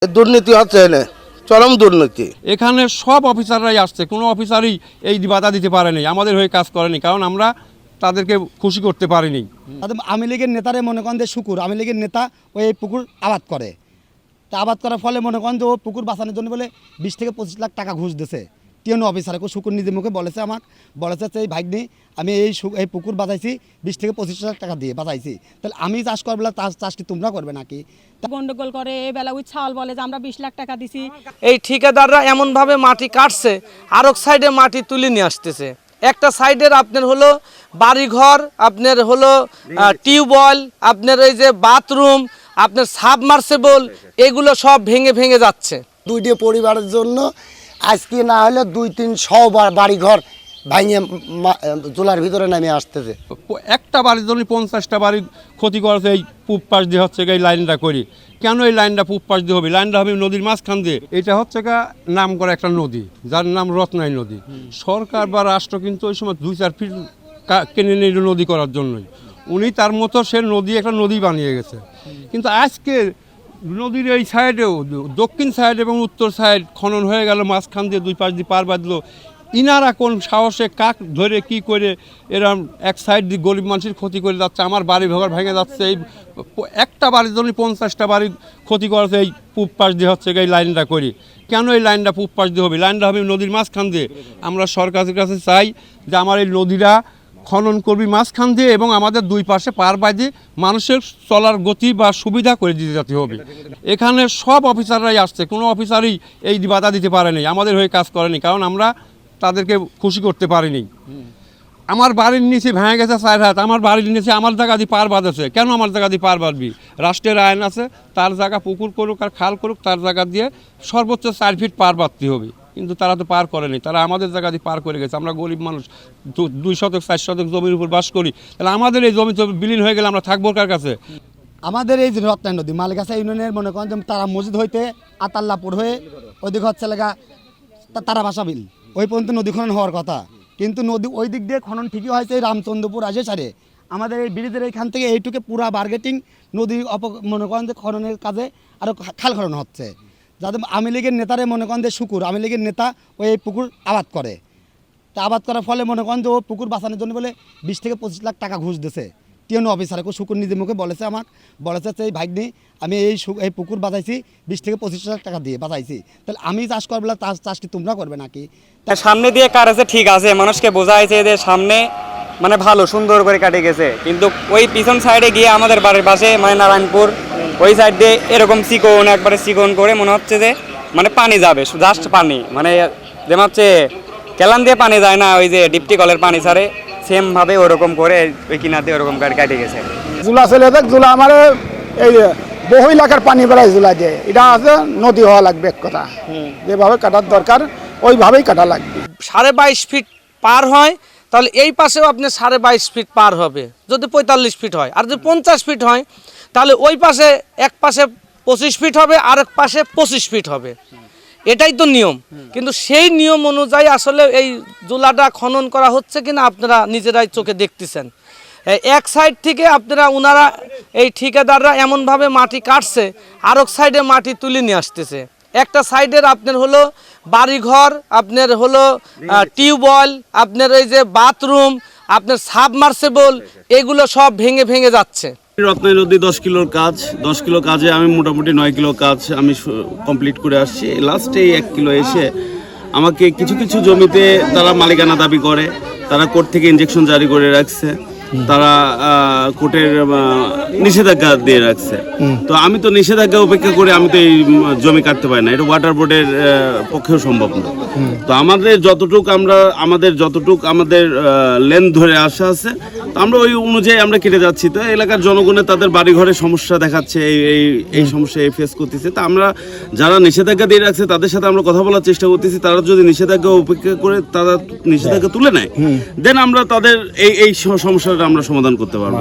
দুর্নীতি হচ্ছে না, চরম দুর্নীতি। এখানে সব অফিসাররাই আসছে, কোনো অফিসারই এই বাধা দিতে পারেনি, আমাদের হয়ে কাজ করেনি, কারণ আমরা তাদেরকে খুশি করতে পারিনি। আওয়ামী লীগের নেতারে মনে করেন যে শুকুর আওয়ামী লীগের নেতা ওই পুকুর আবাদ করে, তা আবাদ করার ফলে মনে করেন যে ও পুকুর বাঁচানোর জন্য বলে 20 থেকে 25 লাখ টাকা ঘুষ দিয়েছে টিএনও অফিসারে। শুকুর নিজের মুখে বলেছে, আমাকে বলেছে এই ভাগ্নি আমি এই পুকুর বাঁচাইছি 20 থেকে 25 লাখ টাকা দিয়ে বাঁচাইছি, তাহলে আমি চাষ করবো, চাষ কি তোমরা করবে নাকি? গন্ডগোল করে এই বেলা ওই ছাল বলে যে আমরা 20 লাখ টাকা দিছি। এই ঠিকাদাররা এমনভাবে মাটি কাটছে, আরেক সাইডে মাটি তুলে নিয়ে আসতেছে। একটা সাইডের আপনার হলো বাড়িঘর, আপনার হলো টিউবওয়েল, আপনার এই যে বাথরুম, আপনার সাবমার্সিবল, এগুলো সব ভেঙে ভেঙে যাচ্ছে। দুইটি পরিবারের জন্য আজকে না হলে 2-300 বাড়িঘর ভাঙে জোলার ভিতরে নামে আসতেছে। একটা বাড়ির জন্য 50টা বাড়ি ক্ষতি করেছে এই পূব পাশ দিয়ে হচ্ছে এই লাইনটা করি। কেন এই লাইনটা পূব পাশ দিয়ে হবে? লাইনটা হবে নদীর মাঝখান দিয়ে। এটা হচ্ছে নাম করা একটা নদী, যার নাম রত্নাই নদী। সরকার বা রাষ্ট্র কিন্তু ওই সময় 2-4 ফিট কেনে নিল নদী করার জন্যই। উনি তার মতো সে নদী একটা নদী বানিয়ে গেছে। কিন্তু আজকে নদীর এই সাইডেও দক্ষিণ সাইড এবং উত্তর সাইড খনন হয়ে গেল, মাঝখান দিয়ে 2 পাশ দিয়ে পার বাঁধলো। ইনারা কোন সাহসে কাক ধরে কি করে এরম এক সাইড দিয়ে গরিব মানুষের ক্ষতি করে যাচ্ছে, আমার বাড়ি ঘর ভেঙে যাচ্ছে। এই একটা বাড়ির জন্য 50টা বাড়ি ক্ষতি করেছে এই পূব পাশ দিয়ে হচ্ছে এই লাইনটা করি। কেন এই লাইনটা পূব পাশ দিয়ে হবে? লাইনটা হবে নদীর মাঝখান দিয়ে। আমরা সরকারের কাছে চাই যে আমার এই নদীরা খনন করবি মাঝখান দিয়ে এবং আমাদের 2 পাশে পার বাঁধে মানুষের চলার গতি বা সুবিধা করে দিতে যেতে হবে। এখানে সব অফিসাররাই আসছে, কোনো অফিসারই এই বাধা দিতে পারেনি, আমাদের হয়ে কাজ করেনি, কারণ আমরা তাদেরকে খুশি করতে পারিনি। আমার বাড়ির নিচে ভেঙে গেছে 4 হাত, আমার বাড়ির নিচে আমার জায়গা দিয়ে পার বাঁধেছে। কেন আমার জায়গা দিয়ে পার বাঁধবি? রাষ্ট্রের আইন আছে, তার জায়গা পুকুর করুক আর খাল করুক, তার জায়গা দিয়ে সর্বোচ্চ 4 ফিট পার বাঁধতে হবে। কিন্তু তারা তো পার করেনি, তারা আমাদের জায়গা দিয়ে পার করে গেছে। আমরা গরিব মানুষ, 2 শতক 4 শতক জমির উপর বাস করি, তাহলে আমাদের এই জমি বিলীন হয়ে গেলে আমরা থাকবো কার কাছে? আমাদের এই যে রত্নাই নদী মালিকাছা ইউনিয়নের মনে করেন যে তারা মসজিদ হইতে আতাল্লাপুর হয়ে ওইদিকে হচ্ছে লেগা তারা ভাষা বিল ওই পর্যন্ত নদী খনন হওয়ার কথা, কিন্তু নদী ওই দিক দিয়ে খনন ঠিকই হয়েছে রামচন্দ্রপুর আসে সারে। আমাদের এই ব্রিজের এইখান থেকে এইটুকে পুরা বার্গেটিং নদী মনে করেন যে খননের কাজে আরও খাল খনন হচ্ছে, যাতে আওয়ামী লীগের নেতারে মনে করেন যে শুকুর আওয়ামী লীগের নেতা ওই পুকুর আবাদ করে, তা আবাদ করার ফলে মনে করেন যে ও পুকুর বাঁচানোর জন্য বলে 20 থেকে 25 লাখ টাকা ঘুষ দিয়েছে টিএনও অফিসারে। শুকুর নিজের মুখে বলেছে, আমাকে বলেছে এই ভাগ্নি আমি এই পুকুর বাঁচাইছি 20 থেকে 25 লাখ টাকা দিয়ে বাঁচাইছি, তাহলে আমি চাষ করবো, চাষ কি তোমরা করবে নাকি? সামনে দিয়ে কাটেছে ঠিক আছে, মানুষকে বোঝাইছে যে সামনে মানে ভালো সুন্দর করে কাটে গেছে, কিন্তু ওই পিছন সাইডে গিয়ে আমাদের বাড়ির পাশে মানে নারায়ণপুর ওই সাইড দিয়ে এরকম চিকন একবারে চিকন করে মনে হচ্ছে যে মানে পানি যাবে, জাস্ট পানি, মানে যেমন হচ্ছে কেলান দিয়ে পানি যায় না, ওই যে ডিপটি কলের পানি ছাড়ে সেম ভাবে ওরকম করে ওই কিনার দিয়ে ওরকম করে কাটে গেছে। জুলা চলে দেখ, জুলা আমার এই বহু এলাকার পানি বেড়ায় জুলা দিয়ে, এটা আছে নদী হওয়া লাগবে এক কথা, যেভাবে কাটার দরকার ওইভাবেই কাটা লাগবে। 22.5 ফিট পার হয়, তাহলে এই পাশেও আপনার 22.5 ফিট পার হবে। যদি 45 ফিট হয়, আর যদি 50 ফিট হয়, তাহলে ওই পাশে এক পাশে 25 ফিট হবে, আর এক পাশে 25 ফিট হবে। এটাই তো নিয়ম, কিন্তু সেই নিয়ম অনুযায়ী আসলে এই জুলাটা খনন করা হচ্ছে কিনা আপনারা নিজেরাই চোখে দেখতেছেন। এক সাইড থেকে ওনারা এই ঠিকাদাররা এমনভাবে মাটি কাটছে, আরেক সাইডে মাটি তুলে নিয়ে আসতেছে। একটা সাইডের আপনার হলো বাড়িঘর, আপনার হলো টিউবওয়েল, আপনার এই যে বাথরুম, আপনার সাবমার্সিবল, এগুলো সব ভেঙে ভেঙে যাচ্ছে। রত্নাই নদী 10 কিলোর কাজ, 10 কিলো কাজে আমি মোটামুটি 9 কিলো কাজ আমি কমপ্লিট করে আসছি। লাস্টে 1 কিলো এসে আমাকে কিছু কিছু জমিতে তারা মালিকানা দাবি করে, তারা কোর্ট থেকে ইনজেকশন জারি করে রাখছে, তারা কোর্টের নিষেধাজ্ঞা দিয়ে রাখছে। তো আমি তো নিষেধাজ্ঞা উপেক্ষা করে আমি তো এই জমি কাটতে পারি না, এটা ওয়াটার বোর্ডের পক্ষেও সম্ভব না। তো আমাদের যতটুক আমাদের লেন ধরে আসা আছে, আমরা ওই অনুযায়ী আমরা কেটে যাচ্ছি। তো এলাকার জনগণের তাদের বাড়িঘরে সমস্যা দেখাচ্ছে, এই সমস্যা ফেস করতেছে। তা আমরা যারা নিষেধাজ্ঞা দিয়ে রাখছে তাদের সাথে আমরা কথা বলার চেষ্টা করতেছি, তারা যদি নিষেধাজ্ঞা উপেক্ষা করে তারা নিষেধাজ্ঞা তুলে নেয়, দেন আমরা তাদের এই সমস্যাটা আমরা সমাধান করতে পারবো।